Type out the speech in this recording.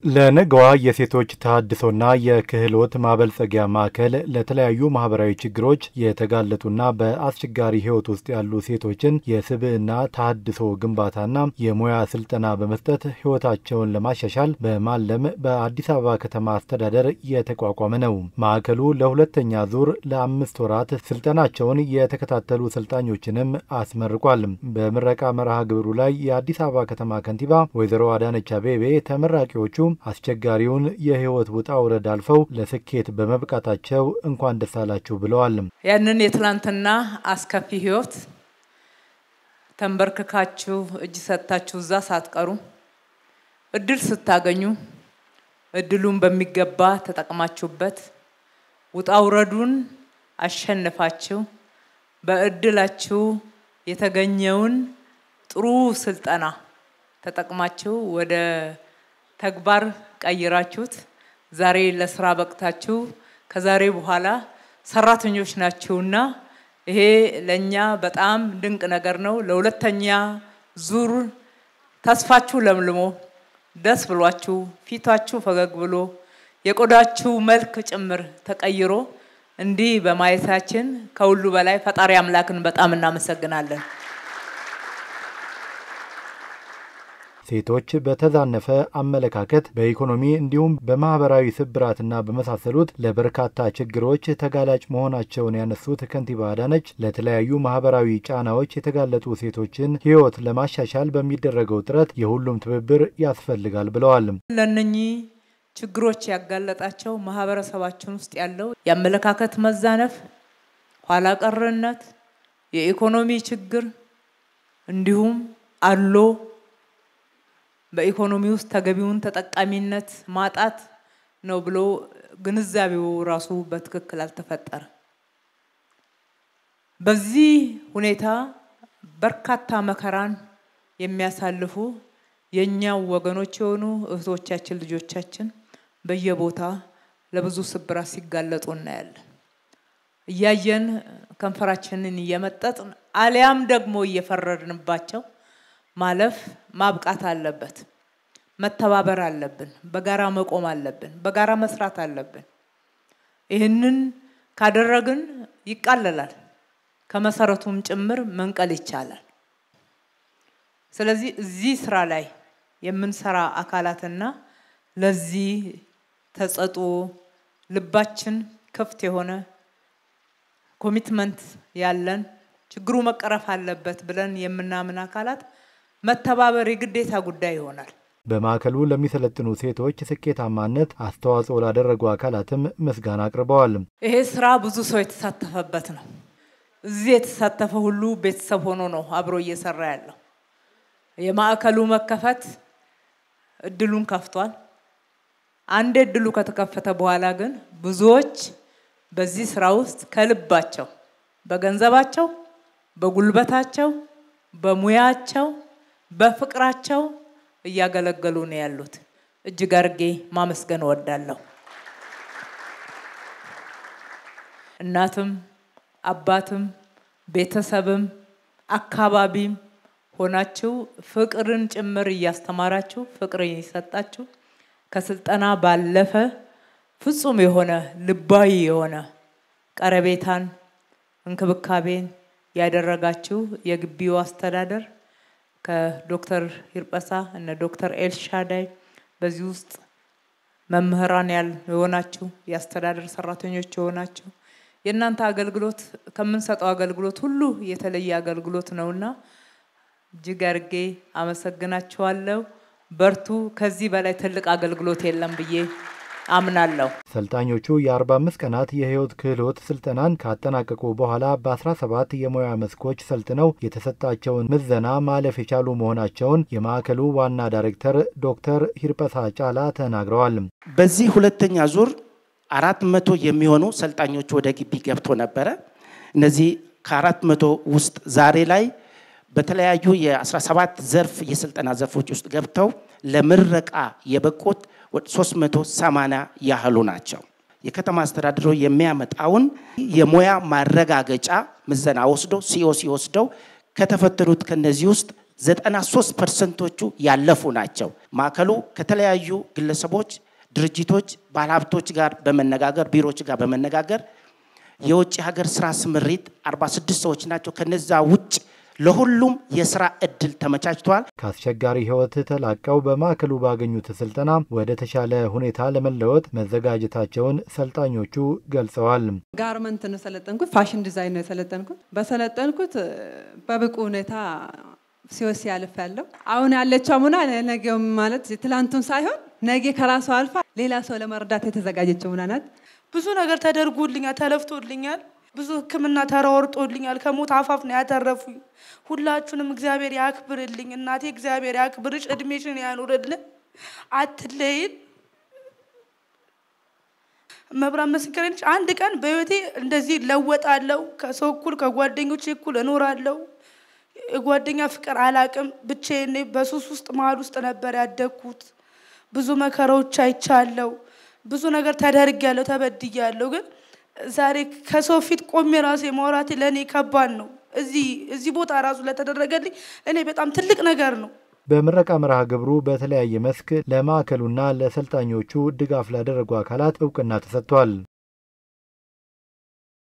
ለነገዋ የሴቶች ተሃድሶና የክህሎት ማበልጸጊያ ማዕከል ለተለያዩ ማህበራዊ ችግሮች የተጋለጡና በአስቸጋሪ ህይወት ውስጥ ያሉ ሴቶችን የስብዕና ተሃድሶ ግንባታና የሙያ ስልጠና በመስጠት ህይወታቸውን ለማሻሻል በማለም በአዲስ አበባ ከተማ አስተዳደር የተቋቋመ ነው። ማዕከሉ ለሁለተኛ ዙር ለ5 ወራት ስልጠናቸውን የተከታተሉ ሰልጣኞችንም አስመርቋል። በምረቃ መርሃ ግብሩ ላይ የአዲስ አበባ ከተማ ከንቲባ ወይዘሮ አዳነች አቤቤ ተመራቂዎቹ አስቸጋሪውን የህይወት ውጣ ውረድ አልፈው ለስኬት በመብቃታቸው እንኳን ደስ አላችሁ ብለዋል። ያንን የትላንትና አስከፊ ህይወት ተንበርክካችሁ እጅ ሰጣችሁ እዛ ሳትቀሩ እድል ስታገኙ እድሉን በሚገባ ተጠቅማችሁበት ውጣ ውረዱን አሸንፋችሁ በእድላችሁ የተገኘውን ጥሩ ስልጠና ተጠቅማችሁ ወደ ተግባር ቀይራችሁት ዛሬ ለስራ በቅታችሁ ከዛሬ በኋላ ሰራተኞች ናችሁና ይሄ ለኛ በጣም ድንቅ ነገር ነው። ለሁለተኛ ዙር ተስፋችሁ ለምልሞ ደስ ብሏችሁ ፊታችሁ ፈገግ ብሎ የቆዳችሁ መልክ ጭምር ተቀይሮ እንዲህ በማየታችን ከሁሉ በላይ ፈጣሪ አምላክን በጣም እናመሰግናለን። ሴቶች በተዛነፈ አመለካከት በኢኮኖሚ እንዲሁም በማህበራዊ ስብራትና በመሳሰሉት ለበርካታ ችግሮች ተጋላጭ መሆናቸውን ያነሱት ከንቲባ አዳነች ለተለያዩ ማህበራዊ ጫናዎች የተጋለጡ ሴቶችን ህይወት ለማሻሻል በሚደረገው ጥረት የሁሉም ትብብር ያስፈልጋል ብለዋል። ለነኚህ ችግሮች ያጋለጣቸው ማህበረሰባችን ውስጥ ያለው የአመለካከት መዛነፍ፣ ኋላ ቀርነት፣ የኢኮኖሚ ችግር እንዲሁም አሎ በኢኮኖሚ ውስጥ ተገቢውን ተጠቃሚነት ማጣት ነው ብሎ ግንዛቤው ራሱ በትክክል አልተፈጠረ። በዚህ ሁኔታ በርካታ መከራን የሚያሳልፉ የኛው ወገኖች የሆኑ እህቶቻችን ልጆቻችን በየቦታ ለብዙ ስብራት ሲጋለጡ እናያለን። እያየን ከንፈራችንን እየመጠጥን አሊያም ደግሞ እየፈረድንባቸው ማለፍ ማብቃት አለበት። መተባበር አለብን። በጋራ መቆም አለብን። በጋራ መስራት አለብን። ይህንን ካደረግን ይቃለላል። ከመሰረቱም ጭምር መንቀል ይቻላል። ስለዚህ እዚህ ስራ ላይ የምንሰራ አካላትና ለዚህ ተጸጦ ልባችን ክፍት የሆነ ኮሚትመንት ያለን ችግሩ መቀረፍ አለበት ብለን የምናምን አካላት መተባበር የግዴታ ጉዳይ ይሆናል። በማዕከሉ ለሚሰለጥኑ ሴቶች ስኬታማነት አስተዋጽኦ ላደረጉ አካላትም ምስጋና አቅርበዋል። ይሄ ስራ ብዙ ሰው የተሳተፈበት ነው። እዚህ የተሳተፈ ሁሉ ቤተሰብ ሆኖ ነው አብሮ እየሰራ ያለው። የማዕከሉ መከፈት እድሉን ከፍቷል። አንድ እድሉ ከተከፈተ በኋላ ግን ብዙዎች በዚህ ስራ ውስጥ ከልባቸው በገንዘባቸው፣ በጉልበታቸው፣ በሙያቸው፣ በፍቅራቸው እያገለገሉ ነው ያሉት። እጅግ አርጌ ማመስገን ወዳለሁ። እናትም አባትም ቤተሰብም አካባቢም ሆናችሁ ፍቅርን ጭምር እያስተማራችሁ ፍቅርን እየሰጣችሁ ከስልጠና ባለፈ ፍጹም የሆነ ልባዊ የሆነ ቀረቤታን እንክብካቤን ያደረጋችሁ የግቢው አስተዳደር ከዶክተር ሂርጳሳ እና ዶክተር ኤልሻዳይ በዚህ ውስጥ መምህራን የሆናችሁ የአስተዳደር ሰራተኞች የሆናችሁ የእናንተ አገልግሎት ከምንሰጠው አገልግሎት ሁሉ የተለየ አገልግሎት ነውና እጅግ አርጌ አመሰግናችኋለሁ። በርቱ። ከዚህ በላይ ትልቅ አገልግሎት የለም ብዬ አምናለሁ። ሰልጣኞቹ የ45 ቀናት የህይወት ክህሎት ስልጠናን ካጠናቀቁ በኋላ በ17 የሙያ መስኮች ሰልጥነው የተሰጣቸውን ምዘና ማለፍ የቻሉ መሆናቸውን የማዕከሉ ዋና ዳይሬክተር ዶክተር ሂርጳሳ ጫላ ተናግረዋል። በዚህ ሁለተኛ ዙር 400 የሚሆኑ ሰልጣኞች ወደ ግቢ ገብቶ ነበር። እነዚህ ከ400 ውስጥ ዛሬ ላይ በተለያዩ የ17 ዘርፍ የስልጠና ዘርፎች ውስጥ ገብተው ለምረቃ የበቁት 380 ያህሉ ናቸው። የከተማ አስተዳደሩ የሚያመጣውን የሙያ ማረጋገጫ ምዘና ወስዶ ሲኦሲ ወስደው ከተፈተኑት ከነዚህ ውስጥ 93%ዎቹ ያለፉ ናቸው። ማዕከሉ ከተለያዩ ግለሰቦች ድርጅቶች ባለሀብቶች ጋር በመነጋገር ቢሮዎች ጋር በመነጋገር የውጭ ሀገር ስራ ስምሪት 46 ሰዎች ናቸው። ከነዛ ውጭ ለሁሉም የሥራ እድል ተመቻችቷል። ከአስቸጋሪ ህይወት ተላቀው በማዕከሉ ባገኙት ስልጠና ወደ ተሻለ ሁኔታ ለመለወጥ መዘጋጀታቸውን ሰልጣኞቹ ገልጸዋል። ጋርመንት ነው ሰለጠንኩት፣ ፋሽን ዲዛይን ነው ሰለጠንኩት። በሰለጠንኩት በብቁ ሁኔታ ሲወስ ያልፋለሁ። አሁን ያለችው ሙና ነገ ማለት ትላንቱን ሳይሆን ነገ ከራሷ አልፋ ሌላ ሰው ለመርዳት የተዘጋጀችው ሙና ናት። ብዙ ነገር ተደርጎልኛል፣ ተለፍቶልኛል። ብዙ ህክምና ተራወርጦልኛል። ከሞት አፋፍ ነው ያተረፉኝ። ሁላችሁንም እግዚአብሔር ያክብርልኝ። እናቴ እግዚአብሔር ያክብርሽ፣ እድሜሽን ያኑርልን፣ አትለይን። መብራን መስከረኝ አንድ ቀን በህይወቴ እንደዚህ ለወጣለሁ። ከሰው እኩል ከጓደኞቼ እኩል እኖራለሁ። ጓደኛ ፍቅር አላቅም። ብቻዬን በሱስ ውስጥ መሃል ውስጥ ነበር ያደግኩት። ብዙ መከራዎች አይቻለሁ። ብዙ ነገር ተደርጌያለሁ፣ ተበድያለሁ። ግን ዛሬ ከሰው ፊት ቆሜ ራሴ ማውራቴ ለኔ ከባድ ነው። እዚህ ቦታ ራሱ ለተደረገልኝ እኔ በጣም ትልቅ ነገር ነው። በምረቃ መርሃ ግብሩ በተለያየ መስክ ለማዕከሉና ለሰልጣኞቹ ድጋፍ ላደረጉ አካላት እውቅና ተሰጥቷል።